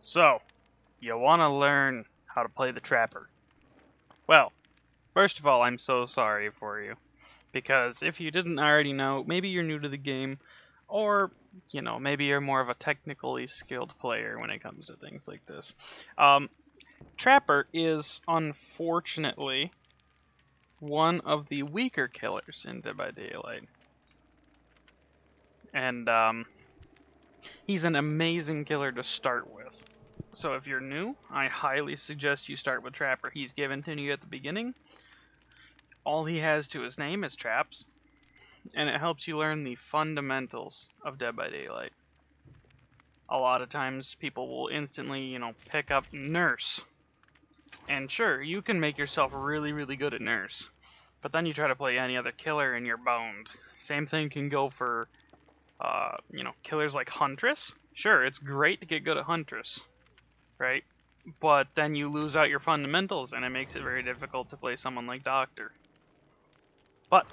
So, you want to learn how to play the Trapper. Well, first of all, I'm so sorry for you. Because if you didn't already know, maybe you're new to the game, or, maybe you're more of a technically skilled player when it comes to things like this. Trapper is, unfortunately, one of the weaker killers in Dead by Daylight. And, he's an amazing killer to start with. So if you're new, I highly suggest you start with Trapper. He's given to you at the beginning. All he has to his name is traps, and it helps you learn the fundamentals of Dead by Daylight. A lot of times people will instantly, pick up Nurse. And sure, you can make yourself really, really good at Nurse. But then you try to play any other killer and you're boned. Same thing can go for, killers like Huntress. Sure, it's great to get good at Huntress, right? But then you lose out your fundamentals and it makes it very difficult to play someone like Doctor. But,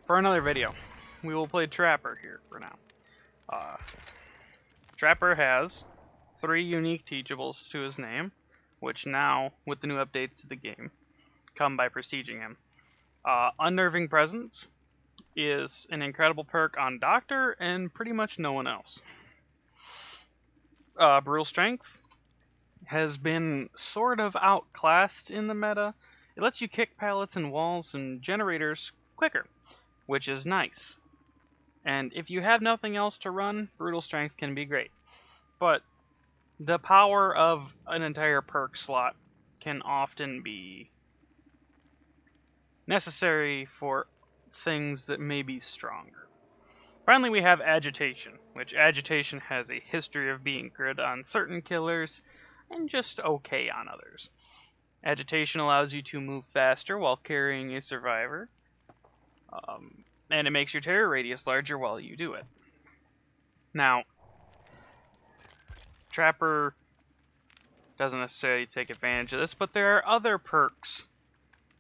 for another video, we will play Trapper here for now. Trapper has 3 unique teachables to his name, which now, with the new updates to the game, come by prestiging him. Unnerving Presence is an incredible perk on Doctor and pretty much no one else. Brutal Strength has been sort of outclassed in the meta. It lets you kick pallets and walls and generators quicker, which is nice. And if you have nothing else to run, Brutal Strength can be great. But the power of an entire perk slot can often be necessary for things that may be stronger. Finally, we have Agitation, which Agitation has a history of being good on certain killers and just okay on others. Agitation allows you to move faster while carrying a survivor, and it makes your terror radius larger while you do it. Now, Trapper doesn't necessarily take advantage of this, but there are other perks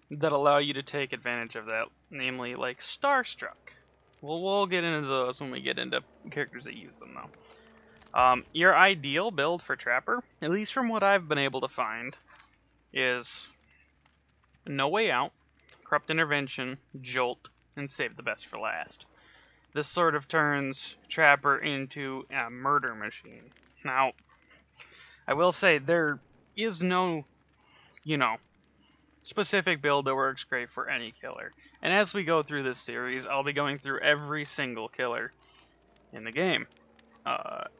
that allow you to take advantage of that, namely like Starstruck. We'll get into those when we get into characters that use them, though. Your ideal build for Trapper, at least from what I've been able to find, is No Way Out, Corrupt Intervention, Jolt, and Save the Best for Last. This sort of turns Trapper into a murder machine. Now, I will say there is no, specific build that works great for any killer. And as we go through this series, I'll be going through every single killer in the game,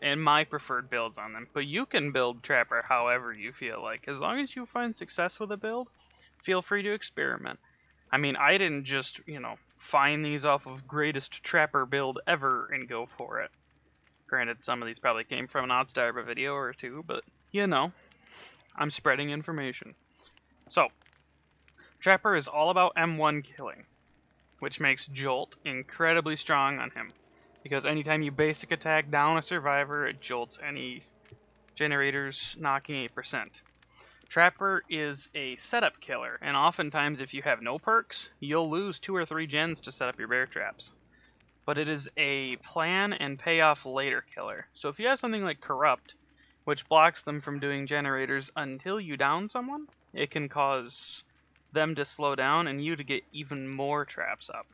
and my preferred builds on them. But you can build Trapper however you feel like. As long as you find success with a build, feel free to experiment. I mean, I didn't just, find these off of greatest Trapper build ever and go for it. Granted, some of these probably came from an Oddstar video or two, but, I'm spreading information. So, Trapper is all about M1 killing, which makes Jolt incredibly strong on him, because anytime you basic attack down a survivor, it jolts any generators, knocking 8%. Trapper is a setup killer, and oftentimes if you have no perks, you'll lose 2 or 3 gens to set up your bear traps. But it is a plan and payoff later killer. So if you have something like Corrupt, which blocks them from doing generators until you down someone, it can cause them to slow down and you to get even more traps up.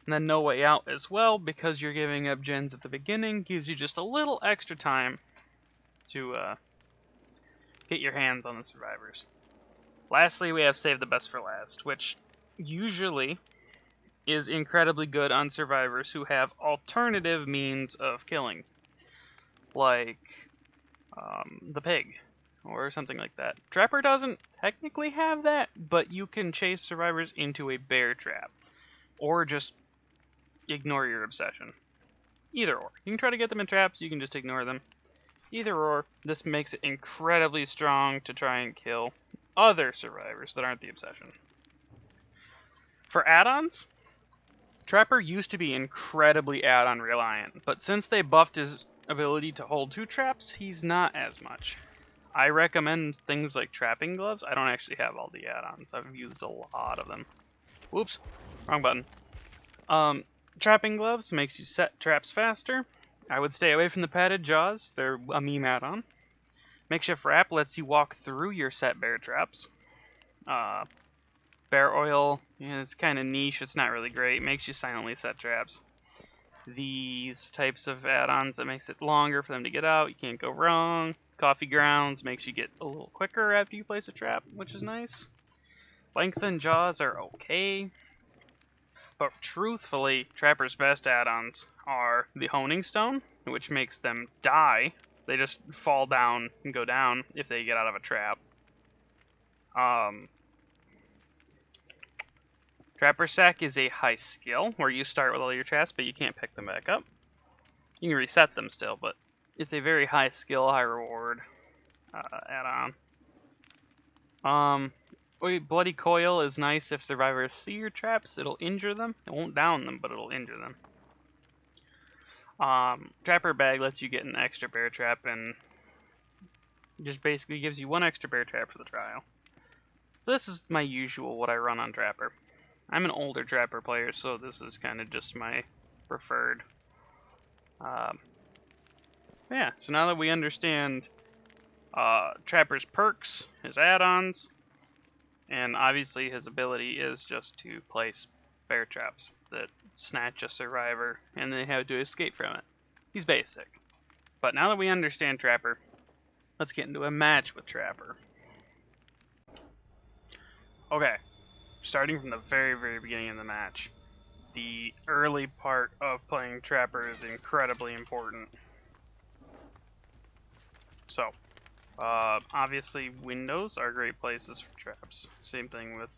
And then No Way Out as well, because you're giving up gens at the beginning, gives you just a little extra time to get your hands on the survivors. Lastly, we have Save the Best for Last, which usually is incredibly good on survivors who have alternative means of killing, like the pig or something like that. Trapper doesn't technically have that, but you can chase survivors into a bear trap, or just ignore your obsession. Either or. You can try to get them in traps, you can just ignore them. Either or, this makes it incredibly strong to try and kill other survivors that aren't the obsession. For add-ons, Trapper used to be incredibly add-on reliant, but since they buffed his ability to hold 2 traps, he's not as much. I recommend things like Trapping Gloves. I don't actually have all the add-ons. I've used a lot of them. Whoops, wrong button. Trapping Gloves makes you set traps faster, I would stay away from the padded jaws. They're a meme add-on. Makeshift wrap lets you walk through your set bear traps. Bear oil, yeah, it's kind of niche. It's not really great. Makes you silently set traps. These types of add-ons that makes it longer for them to get out. You can't go wrong. Coffee grounds makes you get a little quicker after you place a trap, which is nice. Lengthened jaws are okay. But truthfully, Trapper's best add-ons are the Honing Stone, which makes them die. They just fall down and go down if they get out of a trap. Trapper Sack is a high skill, where you start with all your traps, but you can't pick them back up. You can reset them still, but it's a very high skill, high reward add-on. Bloody Coil is nice if survivors see your traps. It'll injure them. It won't down them, but it'll injure them. Trapper Bag lets you get an extra bear trap and just basically gives you one extra bear trap for the trial. So this is my usual what I run on Trapper. I'm an older Trapper player, so this is kind of just my preferred. Yeah, so now that we understand Trapper's perks, his add-ons, and obviously his ability is just to place bear traps that snatch a survivor and they have to escape from it. He's basic. But now that we understand Trapper, let's get into a match with Trapper. Okay, starting from the very, very beginning of the match. The early part of playing Trapper is incredibly important. So, obviously windows are great places for traps. Same thing with,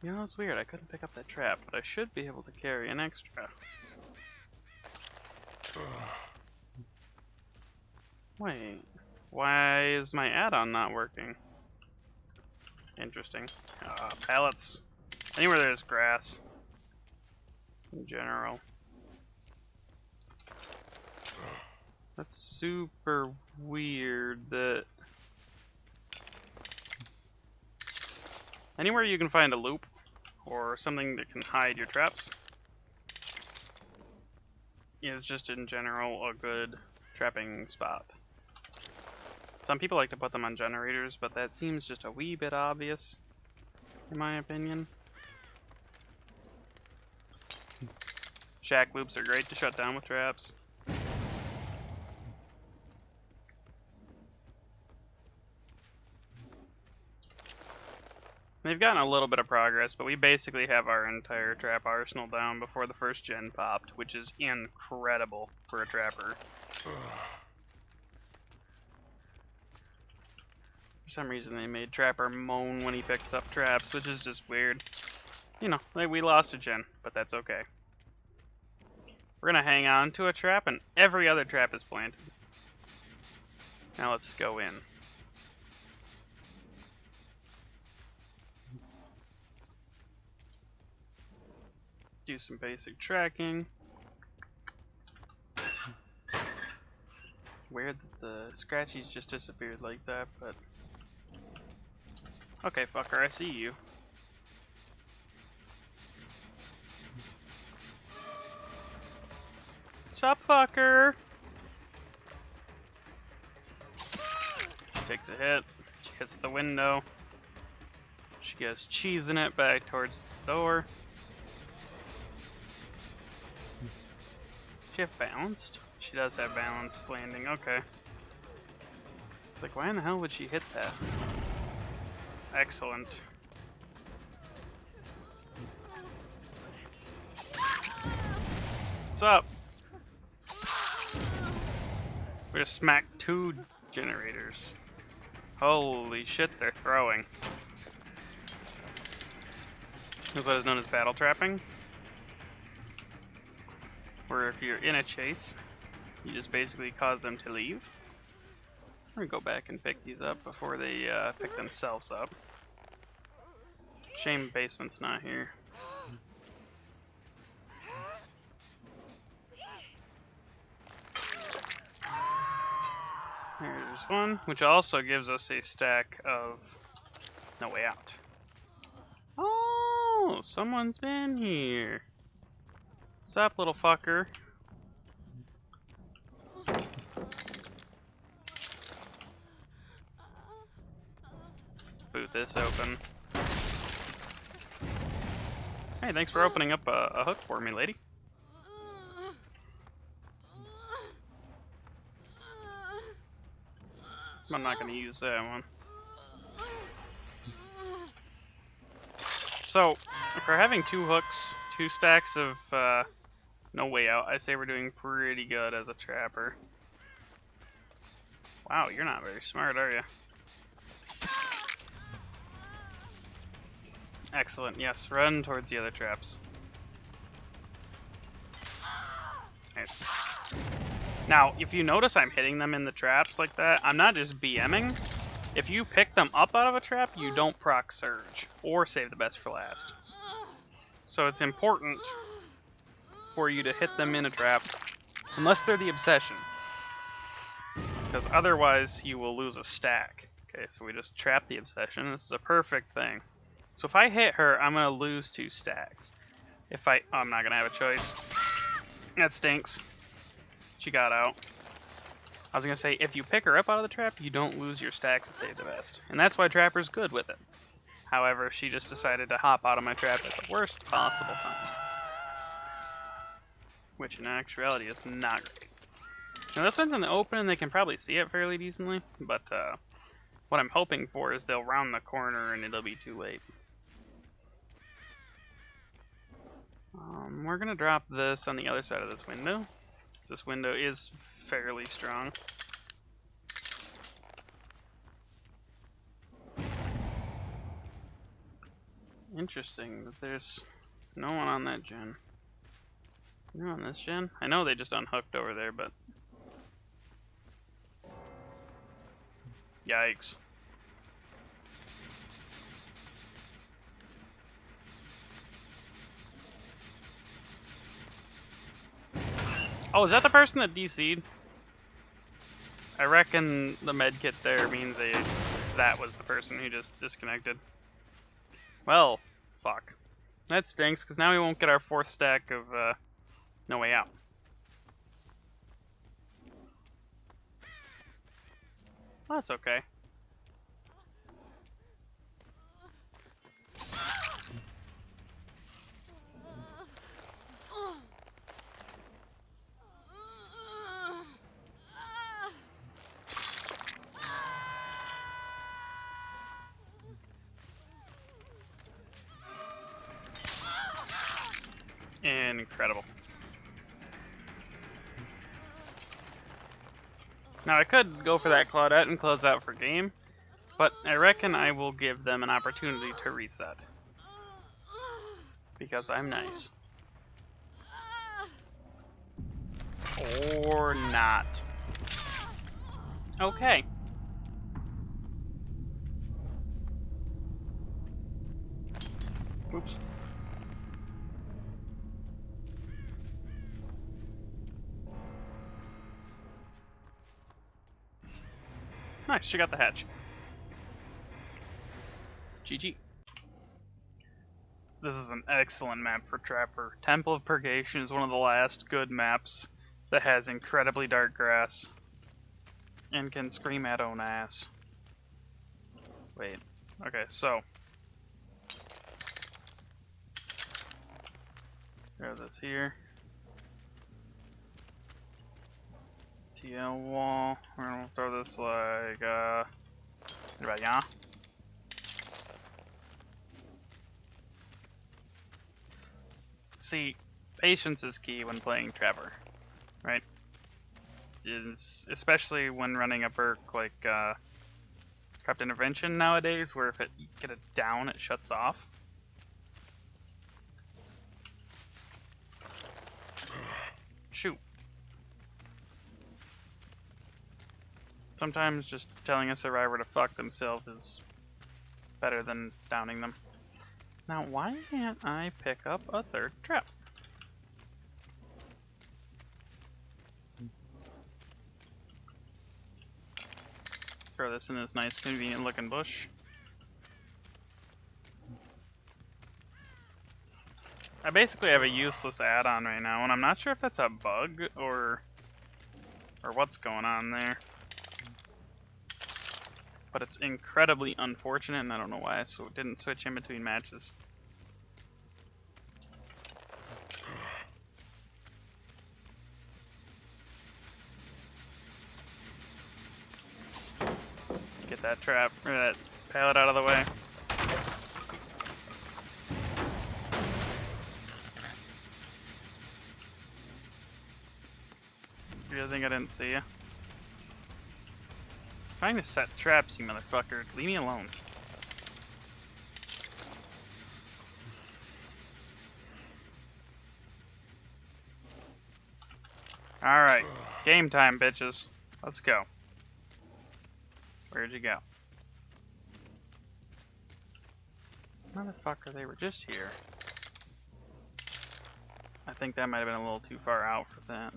you know, it's weird, I couldn't pick up that trap, but I should be able to carry an extra. Wait, why is my add-on not working? Interesting. Pallets. Anywhere there's grass. In general. That's super weird that... Anywhere you can find a loop, or something that can hide your traps, is just in general a good trapping spot. Some people like to put them on generators, but that seems just a wee bit obvious, in my opinion. Shack loops are great to shut down with traps. They've gotten a little bit of progress, but we basically have our entire trap arsenal down before the first gen popped, which is incredible for a trapper. For some reason they made Trapper moan when he picks up traps, which is just weird. You know, like we lost a gen, but that's okay. We're gonna hang on to a trap, and every other trap is planted. Now let's go in. Do some basic tracking. Weird that the scratchies just disappeared like that, but... Okay, fucker, I see you. Sup, fucker? Takes a hit. She hits the window. She goes cheesing it back towards the door. Does she have balanced? She does have balanced landing, okay. It's like, why in the hell would she hit that? Excellent. What's up? We just smacked 2 generators. Holy shit, they're throwing. This is what is known as battle trapping. Where if you're in a chase, you just basically cause them to leave. We're gonna go back and pick these up before they pick themselves up. Shame basement's not here. There's one, which also gives us a stack of No Way Out. Oh, someone's been here. What's up, little fucker? Boot this open. Hey, thanks for opening up a hook for me, lady. I'm not going to use that one. So, if we're having 2 hooks, 2 stacks of no way out, I say we're doing pretty good as a trapper. Wow, you're not very smart, are you? Excellent, yes, run towards the other traps. Nice. Now, if you notice I'm hitting them in the traps like that, I'm not just BMing. If you pick them up out of a trap, you don't proc surge, or save the best for last. So it's important for you to hit them in a trap, unless they're the obsession. Because otherwise, you will lose a stack. Okay, so we just trap the obsession. This is a perfect thing. So if I hit her, I'm going to lose 2 stacks. If I... Oh, I'm not going to have a choice. That stinks. She got out. I was going to say, if you pick her up out of the trap, you don't lose your stacks to save the best. And that's why Trapper's good with it. However, she just decided to hop out of my trap at the worst possible time. Which in actuality is not great. Now this one's in the open and they can probably see it fairly decently, but what I'm hoping for is they'll round the corner and it'll be too late. We're going to drop this on the other side of this window. This window is fairly strong. Interesting that there's no one on that gen. No on this gen? I know they just unhooked over there, but... Yikes. Oh, is that the person that DC'd? I reckon the medkit there means that was the person who just disconnected. Well, fuck. That stinks, because now we won't get our 4th stack of No Way Out. Well, that's okay. Incredible. Now I could go for that Claudette and close out for game, but I reckon I will give them an opportunity to reset. Because I'm nice. Or not. Okay. Oops. Nice, she got the hatch. GG. This is an excellent map for Trapper. Temple of Purgation is one of the last good maps that has incredibly dark grass and can scream at own ass. Wait. Okay, so. Throw this here. TL wall. We're gonna throw this like, right, yeah. See, patience is key when playing Trapper, right? Especially when running a perk like Corrupt Intervention nowadays, where if you get it down, it shuts off. Shoot. Sometimes just telling a survivor to fuck themselves is better than downing them. Now, why can't I pick up a 3rd trap? Throw this in this nice, convenient looking bush. I basically have a useless add-on right now, and I'm not sure if that's a bug or what's going on there. But it's incredibly unfortunate, and I don't know why I didn't switch in between matches. Get that trap, or that pallet out of the way. You really think I didn't see you? Trying to set traps, you motherfucker. Leave me alone. Alright. Game time, bitches. Let's go. Where'd you go? Motherfucker, they were just here. I think that might have been a little too far out for that.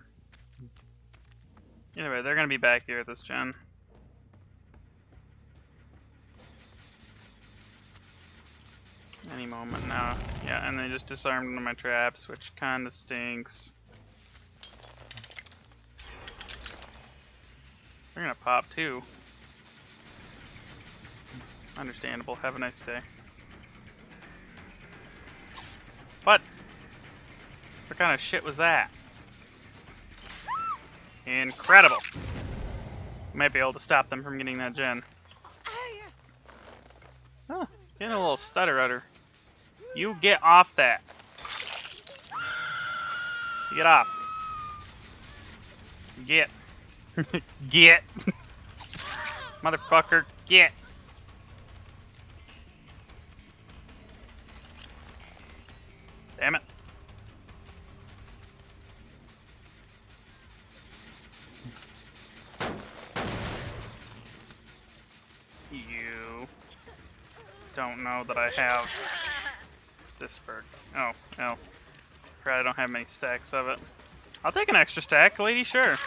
Either way, they're gonna be back here at this gen. Any moment now. Yeah, and they just disarmed one of my traps, which kinda stinks. They're gonna pop too. Understandable. Have a nice day. What? What kind of shit was that? Incredible! Might be able to stop them from getting that gen. Oh, getting a little stutter udder. You get off that. You get off. Get. Get. Motherfucker, get. Damn it. You don't know that I have this bird. Oh, no. Probably don't have many stacks of it. I'll take an extra stack, lady, sure.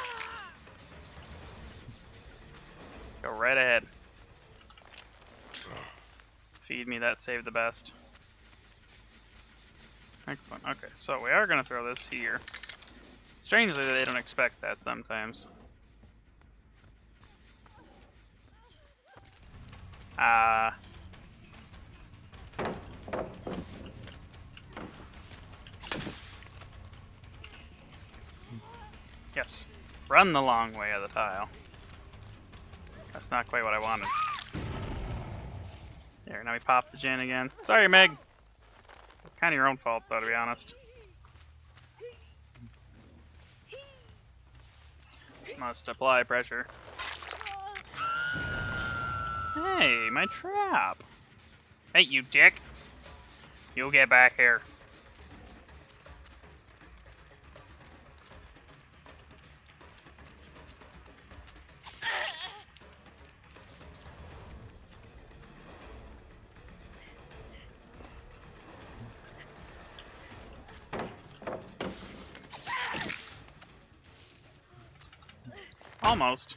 Go right ahead. Feed me that save the best. Excellent. Okay, so we are going to throw this here. Strangely, they don't expect that sometimes. Yes. Run the long way of the tile. That's not quite what I wanted. There, now we pop the gen again. Sorry, Meg. Kind of your own fault, though, to be honest. Must apply pressure. Hey, my trap. Hey, you dick. You'll get back here. Almost.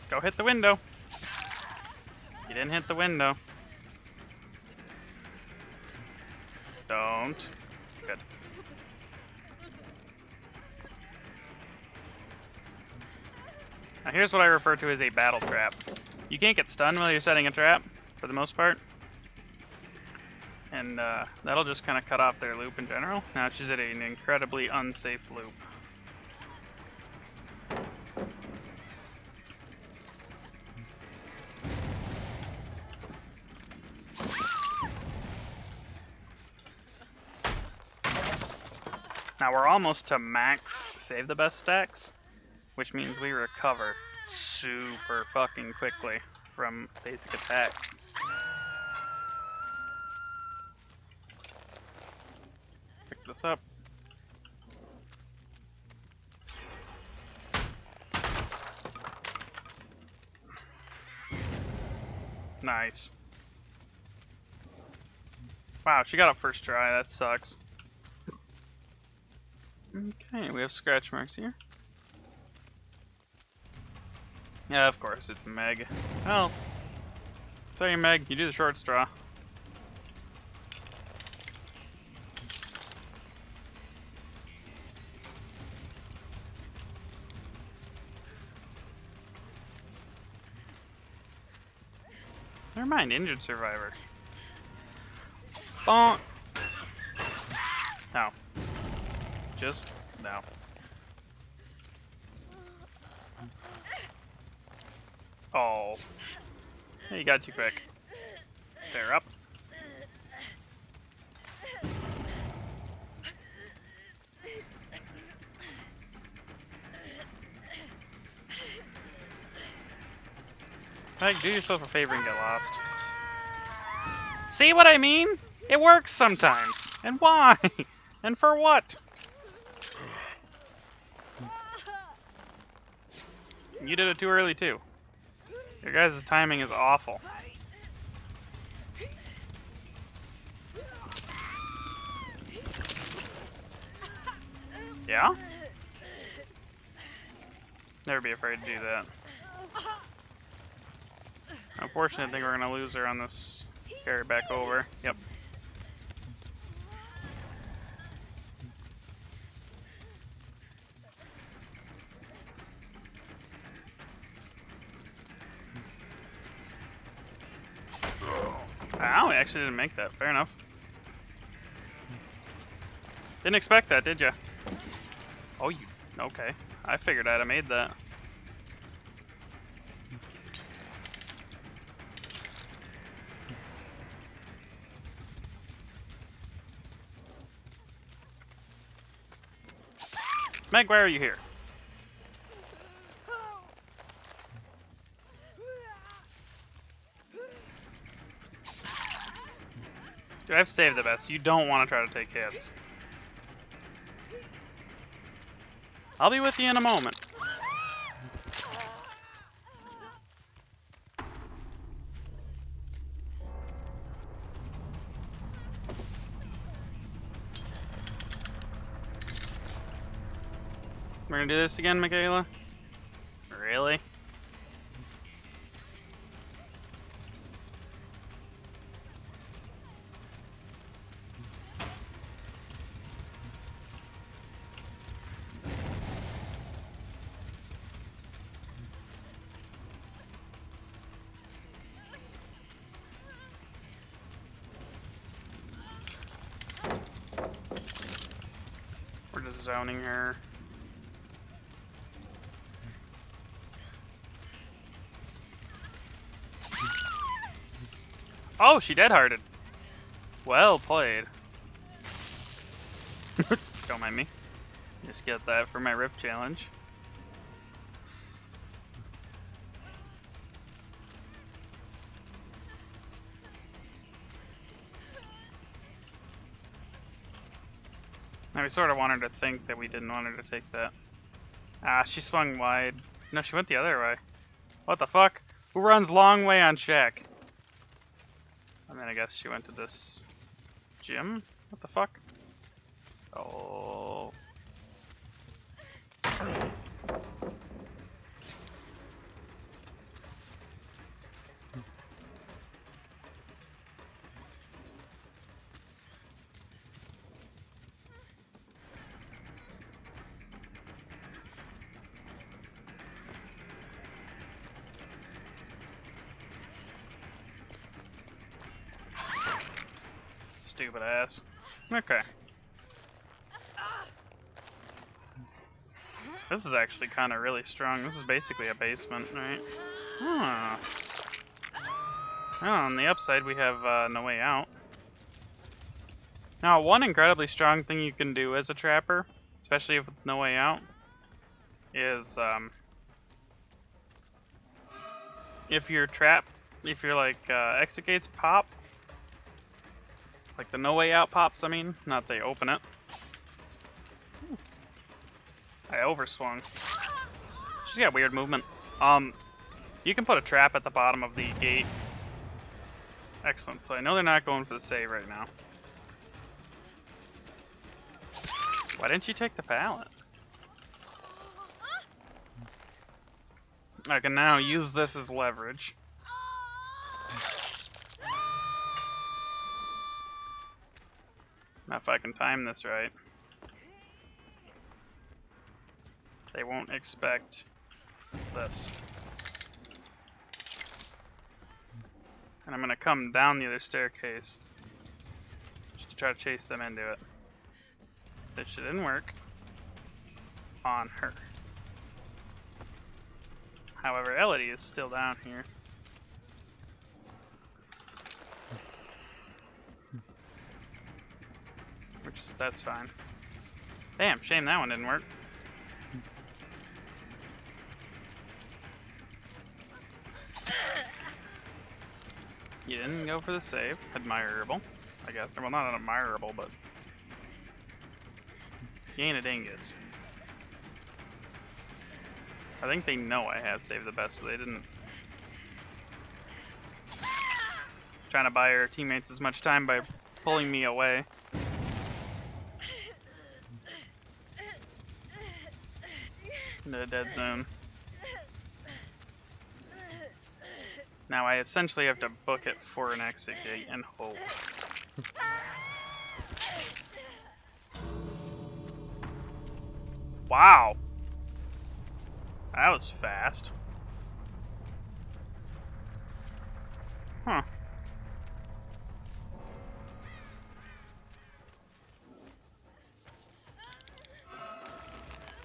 Go hit the window. You didn't hit the window. Don't. Good. Now here's what I refer to as a battle trap. You can't get stunned while you're setting a trap, for the most part. And that'll just kind of cut off their loop in general. Now it's just at an incredibly unsafe loop. Now we're almost to max save the best stacks, which means we recover super fucking quickly from basic attacks. Pick this up. Nice. Wow, she got up first try. That sucks. Okay, we have scratch marks here. Yeah, of course, it's Meg. Well, tell you, Meg, you do the short straw. Never mind, injured survivor. Bonk. No. Just no. Oh. You got too quick. Stare up. Meg, do yourself a favor and get lost. See what I mean? It works sometimes. And why? And for what? You did it too early, too. Your guys' timing is awful. Yeah? Never be afraid to do that. Unfortunately, I think we're gonna lose her on this carry back over. Yep. Ow, we actually didn't make that. Fair enough. Didn't expect that, did ya? Oh, you... Okay. I figured I'd have made that. Meg, why are you here? Dude, I've saved the best. You don't want to try to take hits. I'll be with you in a moment. We're gonna do this again, Michaela? Really? We're just zoning her. Oh, she dead-hearted. Well played. Don't mind me. Just get that for my Rift challenge. Now we sort of wanted to think that we didn't want her to take that. Ah, she swung wide. No, she went the other way. What the fuck? Who runs long way on Shack? I mean, I guess she went to this gym? What the fuck? Oh. Stupid ass. Okay. This is actually kind of really strong. This is basically a basement, right? Huh. Well, on the upside, we have No Way Out. Now, one incredibly strong thing you can do as a trapper, especially with No Way Out, is if your exit gates pop, like the No Way Out pops, I mean, not they open it. I overswung. She's got weird movement. You can put a trap at the bottom of the gate. Excellent. So I know they're not going for the save right now. Why didn't you take the pallet? I can now use this as leverage. Now if I can time this right, they won't expect this. And I'm gonna come down the other staircase just to try to chase them into it. That shit didn't work on her. However, Elodie is still down here. That's fine. Damn, shame that one didn't work. You didn't go for the save. Admirable, I guess. Well, not admirable, but you ain't a dingus. I think they know I have saved the best, so they didn't. Trying to buy our teammates as much time by pulling me away. Into a dead zone. Now I essentially have to book it for an exit gate and hope. Wow! That was fast. Huh.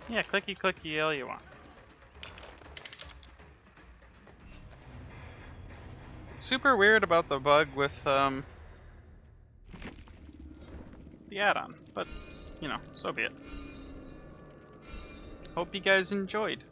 Yeah, clicky clicky all you want. Super weird about the bug with the add-on, but you know, so be it. Hope you guys enjoyed.